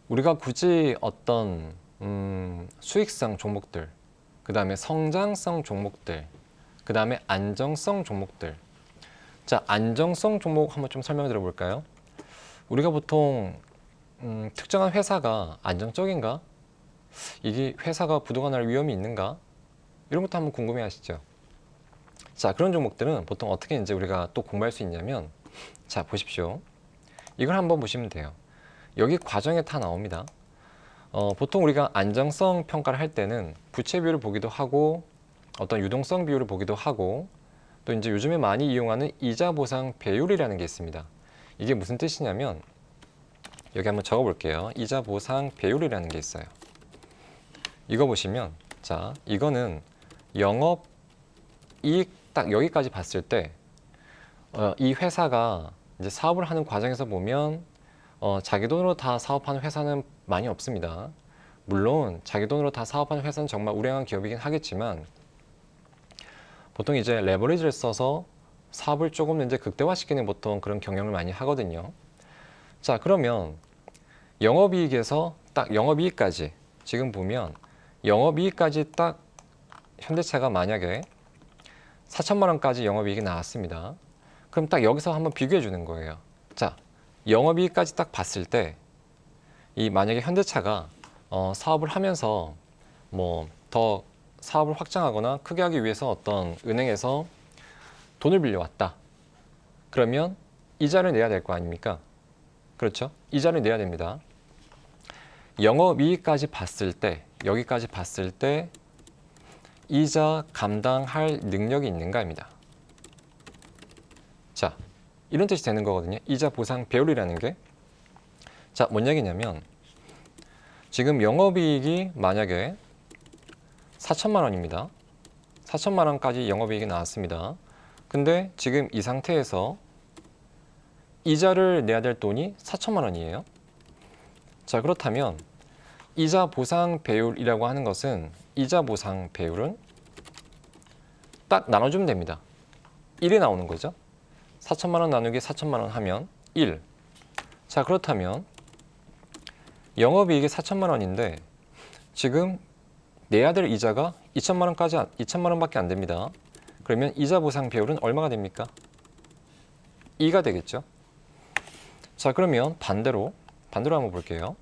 우리가 굳이 어떤 수익성 종목들, 그 다음에 성장성 종목들, 그 다음에 안정성 종목들. 자, 안정성 종목 한번 좀 설명해 드려볼까요? 우리가 보통 특정한 회사가 안정적인가? 이게 회사가 부도가 날 위험이 있는가? 이런 것도 한번 궁금해 하시죠. 자, 그런 종목들은 보통 어떻게 이제 우리가 또 공부할 수 있냐면, 자, 보십시오. 이걸 한번 보시면 돼요. 여기 과정에 다 나옵니다. 보통 우리가 안정성 평가를 할 때는 부채 비율을 보기도 하고 어떤 유동성 비율을 보기도 하고 또 이제 요즘에 많이 이용하는 이자 보상 배율이라는 게 있습니다. 이게 무슨 뜻이냐면 여기 한번 적어 볼게요. 이자 보상 배율이라는 게 있어요. 이거 보시면 자, 이거는 영업 이익 딱 여기까지 봤을 때 이 회사가 이제 사업을 하는 과정에서 보면 자기 돈으로 다 사업하는 회사는 많이 없습니다. 물론 자기 돈으로 다 사업하는 회사는 정말 우량한 기업이긴 하겠지만 보통 이제 레버리지를 써서 사업을 조금 이제 극대화시키는 보통 그런 경영을 많이 하거든요. 자, 그러면 영업이익에서 딱 영업이익까지 지금 보면 영업이익까지 딱 현대차가 만약에 4천만 원까지 영업이익이 나왔습니다. 그럼 딱 여기서 한번 비교해 주는 거예요. 자, 영업이익까지 딱 봤을 때 이 만약에 현대차가 사업을 하면서 뭐 더 사업을 확장하거나 크게 하기 위해서 어떤 은행에서 돈을 빌려왔다. 그러면 이자를 내야 될 거 아닙니까? 그렇죠? 이자를 내야 됩니다. 영업이익까지 봤을 때, 여기까지 봤을 때 이자 감당할 능력이 있는가입니다. 자, 이런 뜻이 되는 거거든요. 이자 보상 배율이라는 게. 자, 뭔 얘기냐면 지금 영업이익이 만약에 4천만 원입니다. 4천만 원까지 영업이익이 나왔습니다. 근데 지금 이 상태에서 이자를 내야 될 돈이 4천만 원이에요. 자, 그렇다면 이자 보상 배율이라고 하는 것은 이자 보상 배율은 딱 나눠주면 됩니다. 1이 나오는 거죠. 4천만 원 나누기 4천만 원 하면 1. 자, 그렇다면 영업이익이 4천만 원인데 지금 내야 될 이자가 2천만 원밖에 안 됩니다. 그러면 이자 보상 배율은 얼마가 됩니까? 2가 되겠죠. 자, 그러면 반대로 한번 볼게요.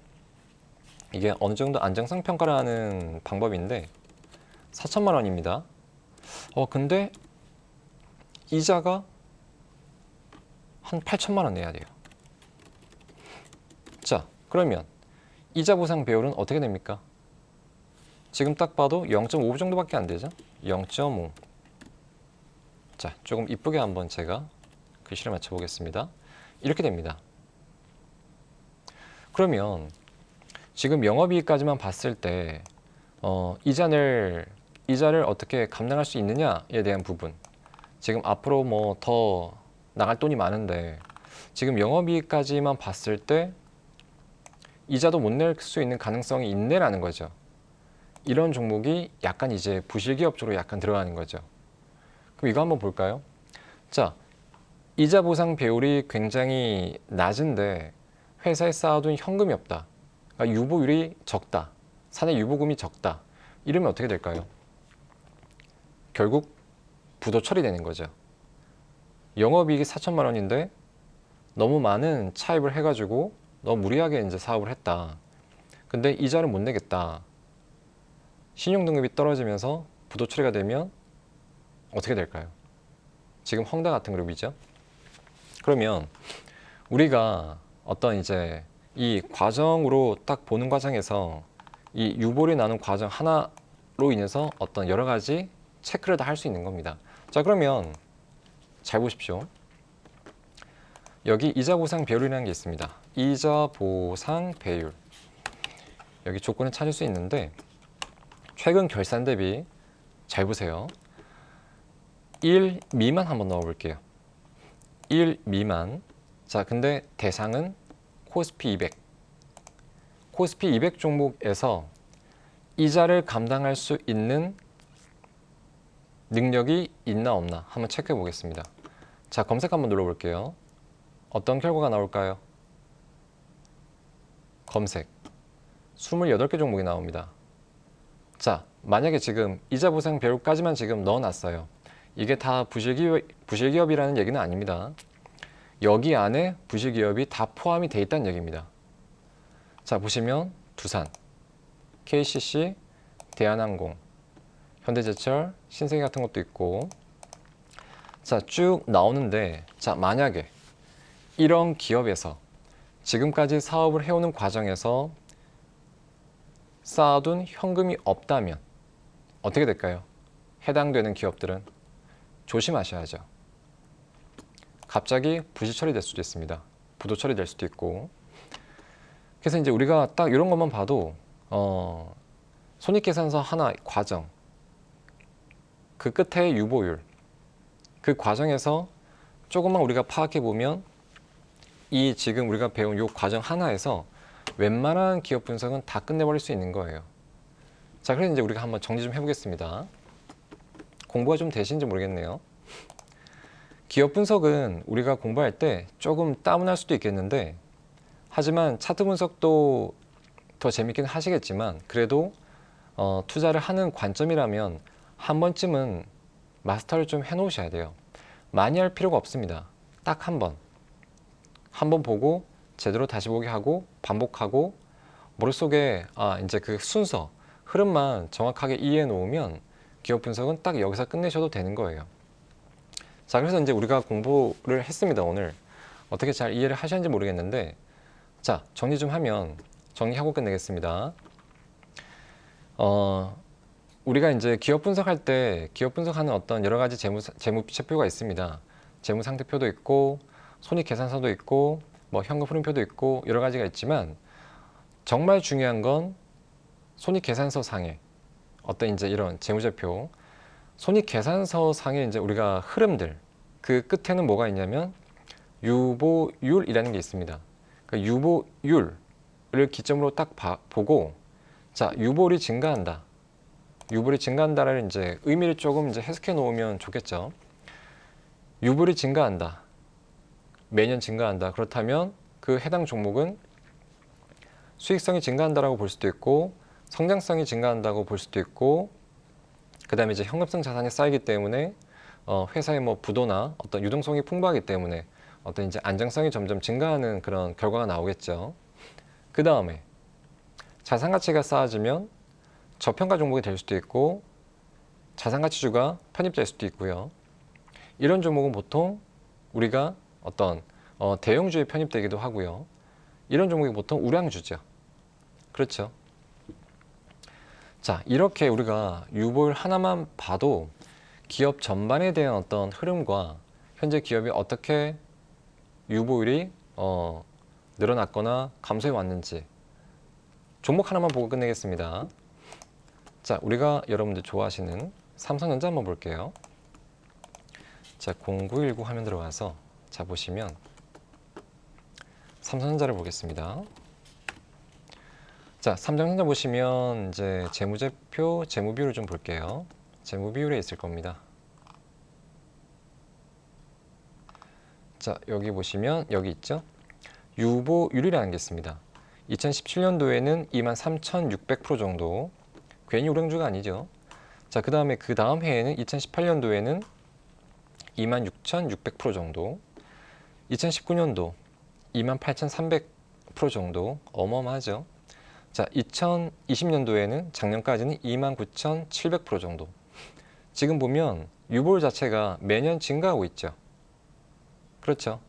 이게 어느 정도 안정성 평가를 하는 방법인데 4천만 원입니다. 근데 이자가 한 8천만 원 내야 돼요. 자, 그러면 이자 보상 배율은 어떻게 됩니까? 지금 딱 봐도 0.5 정도밖에 안 되죠? 0.5. 자, 조금 이쁘게 한번 제가 글씨를 맞춰보겠습니다. 이렇게 됩니다. 그러면 지금 영업이익까지만 봤을 때 이자를 어떻게 감당할 수 있느냐에 대한 부분, 지금 앞으로 뭐 더 나갈 돈이 많은데 지금 영업이익까지만 봤을 때 이자도 못 낼 수 있는 가능성이 있네라는 거죠. 이런 종목이 약간 이제 부실기업 쪽으로 약간 들어가는 거죠. 그럼 이거 한번 볼까요? 자, 이자 보상 배율이 굉장히 낮은데 회사에 쌓아둔 현금이 없다. 그러니까 유보율이 적다. 사내 유보금이 적다. 이러면 어떻게 될까요? 결국 부도 처리되는 거죠. 영업이익이 4천만 원인데 너무 많은 차입을 해가지고 너무 무리하게 이제 사업을 했다. 근데 이자를 못 내겠다. 신용등급이 떨어지면서 부도 처리가 되면 어떻게 될까요? 지금 헝다 같은 그룹이죠. 그러면 우리가 어떤 이제 이 과정으로 딱 보는 과정에서 이 유보를 나눈 과정 하나로 인해서 어떤 여러 가지 체크를 다 할 수 있는 겁니다. 자, 그러면 잘 보십시오. 여기 이자 보상 배율이라는 게 있습니다. 이자 보상 배율. 여기 조건을 찾을 수 있는데 최근 결산 대비 잘 보세요. 1 미만 한번 넣어 볼게요. 1 미만. 자, 근데 대상은 코스피 200. 코스피 200 종목에서 이자를 감당할 수 있는 능력이 있나 없나 한번 체크해 보겠습니다. 자, 검색 한번 눌러 볼게요. 어떤 결과가 나올까요? 검색. 28개 종목이 나옵니다. 자, 만약에 지금 이자 보상 배율까지만 지금 넣어놨어요. 이게 다 부실기업이라는 얘기는 아닙니다. 여기 안에 부실기업이 다 포함이 돼 있다는 얘기입니다. 자, 보시면 두산, KCC, 대한항공, 현대제철, 신세계 같은 것도 있고, 자, 쭉 나오는데, 자, 만약에 이런 기업에서 지금까지 사업을 해오는 과정에서 쌓아둔 현금이 없다면 어떻게 될까요? 해당되는 기업들은 조심하셔야죠. 갑자기 부실 처리될 수도 있습니다. 부도 처리될 수도 있고. 그래서 이제 우리가 딱 이런 것만 봐도 손익계산서 하나 과정, 그 끝에 유보율, 그 과정에서 조금만 우리가 파악해 보면 이 지금 우리가 배운 이 과정 하나에서 웬만한 기업 분석은 다 끝내버릴 수 있는 거예요. 자, 그래서 이제 우리가 한번 정리 좀 해보겠습니다. 공부가 좀 되시는지 모르겠네요. 기업 분석은 우리가 공부할 때 조금 따분할 수도 있겠는데, 하지만 차트 분석도 더 재밌긴 하시겠지만, 그래도 투자를 하는 관점이라면 한 번쯤은 마스터를 좀 해놓으셔야 돼요. 많이 할 필요가 없습니다. 딱 한 번 보고 제대로 다시 보기 하고 반복하고, 머릿속에 이제 그 순서, 흐름만 정확하게 이해해 놓으면 기업 분석은 딱 여기서 끝내셔도 되는 거예요. 자, 그래서 이제 우리가 공부를 했습니다. 오늘 어떻게 잘 이해를 하셨는지 모르겠는데, 자, 정리 좀 하면, 정리하고 끝내겠습니다. 우리가 이제 기업 분석할 때 기업 분석하는 어떤 여러 가지 재무제표가 있습니다. 재무상태표도 있고 손익계산서도 있고 뭐 현금 흐름표도 있고 여러 가지가 있지만, 정말 중요한 건 손익계산서 상에 어떤 이제 이런 재무제표, 손익계산서 상에 이제 우리가 흐름들, 그 끝에는 뭐가 있냐면 유보율이라는 게 있습니다. 그 유보율을 기점으로 딱 보고, 자, 유보율이 증가한다. 유보율이 증가한다라는 이제 의미를 조금 이제 해석해 놓으면 좋겠죠. 유보율이 증가한다. 매년 증가한다. 그렇다면 그 해당 종목은 수익성이 증가한다라고 볼 수도 있고, 성장성이 증가한다고 볼 수도 있고, 그 다음에 이제 현금성 자산이 쌓이기 때문에 회사의 뭐 부도나 어떤 유동성이 풍부하기 때문에 어떤 이제 안정성이 점점 증가하는 그런 결과가 나오겠죠. 그 다음에 자산 가치가 쌓아지면 저평가 종목이 될 수도 있고 자산가치주가 편입될 수도 있고요. 이런 종목은 보통 우리가 어떤 대형주에 편입되기도 하고요. 이런 종목이 보통 우량주죠. 그렇죠. 자, 이렇게 우리가 유보율 하나만 봐도 기업 전반에 대한 어떤 흐름과 현재 기업이 어떻게 유보율이 늘어났거나 감소해 왔는지 종목 하나만 보고 끝내겠습니다. 자, 우리가 여러분들 좋아하시는 삼성전자 한번 볼게요. 자, 0919 화면 들어가서 자 보시면 삼성전자를 보겠습니다. 자, 삼성전자 보시면 이제 재무제표, 재무비율을 좀 볼게요. 재무비율에 있을 겁니다. 자, 여기 보시면 여기 있죠. 유보율이라는 게 있습니다. 2017년도에는 23,600% 정도, 괜히 우량주가 아니죠. 자, 그 다음에 그 다음 해에는 2018년도에는 26,600% 정도, 2019년도 28,300% 정도, 어마어마하죠. 자, 2020년도에는 작년까지는 29,700% 정도. 지금 보면 유보율 자체가 매년 증가하고 있죠. 그렇죠.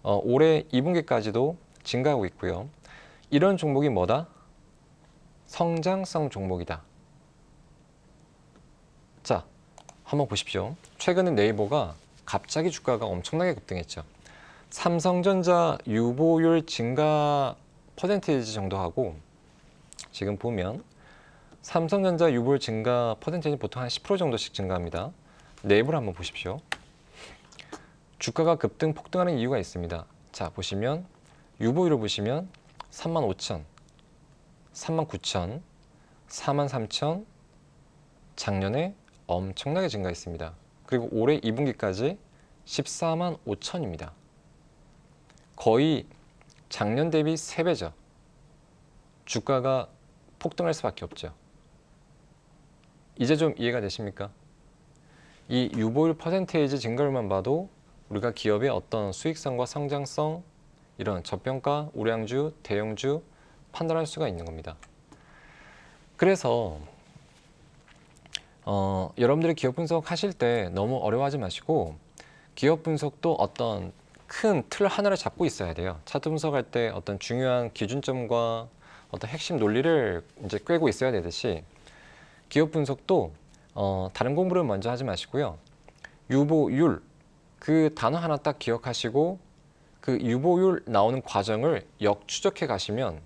올해 2분기까지도 증가하고 있고요. 이런 종목이 뭐다? 성장성 종목이다. 자, 한번 보십시오. 최근에 네이버가 갑자기 주가가 엄청나게 급등했죠. 삼성전자 유보율 증가 퍼센테이지 정도 하고, 지금 보면 삼성전자 유보율 증가 퍼센테이지 보통 한 10% 정도씩 증가합니다. 네이버를 한번 보십시오. 주가가 급등 폭등하는 이유가 있습니다. 자, 보시면 유보율을 보시면 35,000, 39,000, 43,000, 작년에 엄청나게 증가했습니다. 그리고 올해 2분기까지 145,000입니다. 거의 작년 대비 3배죠. 주가가 폭등할 수밖에 없죠. 이제 좀 이해가 되십니까? 이 유보율 퍼센테이지 증가율만 봐도 우리가 기업의 어떤 수익성과 성장성, 이런 저평가, 우량주, 대형주 판단할 수가 있는 겁니다. 그래서 여러분들이 기업 분석 하실 때 너무 어려워하지 마시고, 기업 분석도 어떤 큰 틀 하나를 잡고 있어야 돼요. 차트 분석할 때 어떤 중요한 기준점과 어떤 핵심 논리를 이제 꿰고 있어야 되듯이, 기업 분석도 다른 공부를 먼저 하지 마시고요. 유보율, 그 단어 하나 딱 기억하시고 그 유보율 나오는 과정을 역추적해 가시면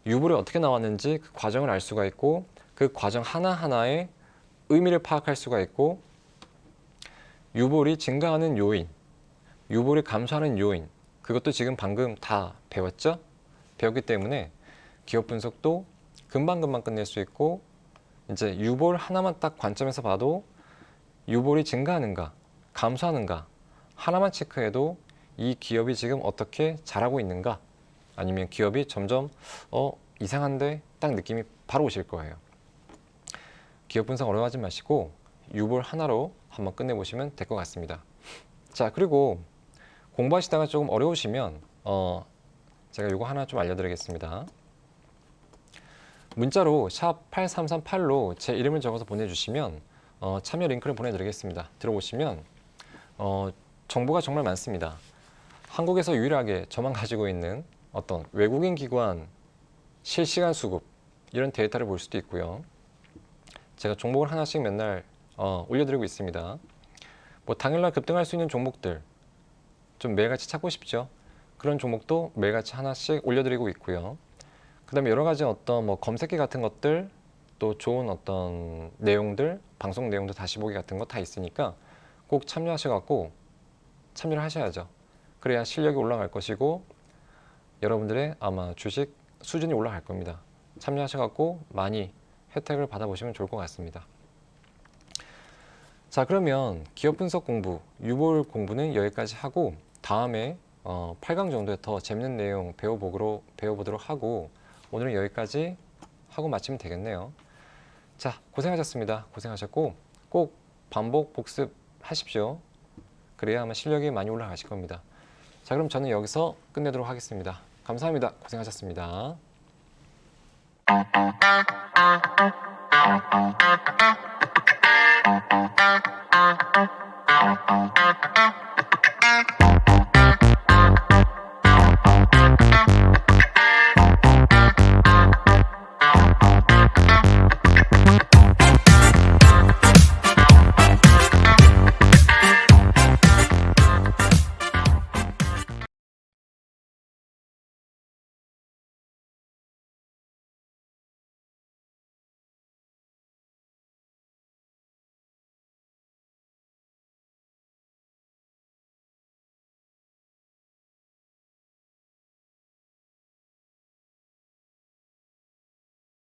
유보율이 어떻게 나왔는지 그 과정을 알 수가 있고, 그 과정 하나하나의 의미를 파악할 수가 있고, 유보율이 증가하는 요인, 유보율이 감소하는 요인, 그것도 지금 방금 다 배웠죠? 배웠기 때문에 기업 분석도 금방금방 끝낼 수 있고, 이제 유볼 하나만 딱 관점에서 봐도 유볼이 증가하는가, 감소하는가 하나만 체크해도 이 기업이 지금 어떻게 잘하고 있는가, 아니면 기업이 점점 이상한데 딱 느낌이 바로 오실 거예요. 기업 분석 어려워하지 마시고 유볼 하나로 한번 끝내보시면 될 것 같습니다. 자, 그리고 공부하시다가 조금 어려우시면 제가 이거 하나 좀 알려드리겠습니다. 문자로 샵 8338로 제 이름을 적어서 보내주시면 참여 링크를 보내드리겠습니다. 들어보시면 정보가 정말 많습니다. 한국에서 유일하게 저만 가지고 있는 어떤 외국인 기관 실시간 수급 이런 데이터를 볼 수도 있고요. 제가 종목을 하나씩 맨날 올려드리고 있습니다. 뭐 당일날 급등할 수 있는 종목들 좀 매일같이 찾고 싶죠. 그런 종목도 매일같이 하나씩 올려드리고 있고요. 그 다음에 여러 가지 어떤 뭐 검색기 같은 것들, 또 좋은 어떤 내용들, 방송 내용도 다시 보기 같은 거 다 있으니까 꼭 참여하셔갖고 참여를 하셔야죠. 그래야 실력이 올라갈 것이고 여러분들의 아마 주식 수준이 올라갈 겁니다. 참여하셔갖고 많이 혜택을 받아보시면 좋을 것 같습니다. 자, 그러면 기업 분석 공부, 유볼 공부는 여기까지 하고 다음에 8강 정도에 더 재밌는 내용 배워보도록 하고 오늘은 여기까지 하고 마치면 되겠네요. 자, 고생하셨습니다. 고생하셨고 꼭 반복 복습하십시오. 그래야 아마 실력이 많이 올라가실 겁니다. 자, 그럼 저는 여기서 끝내도록 하겠습니다. 감사합니다. 고생하셨습니다.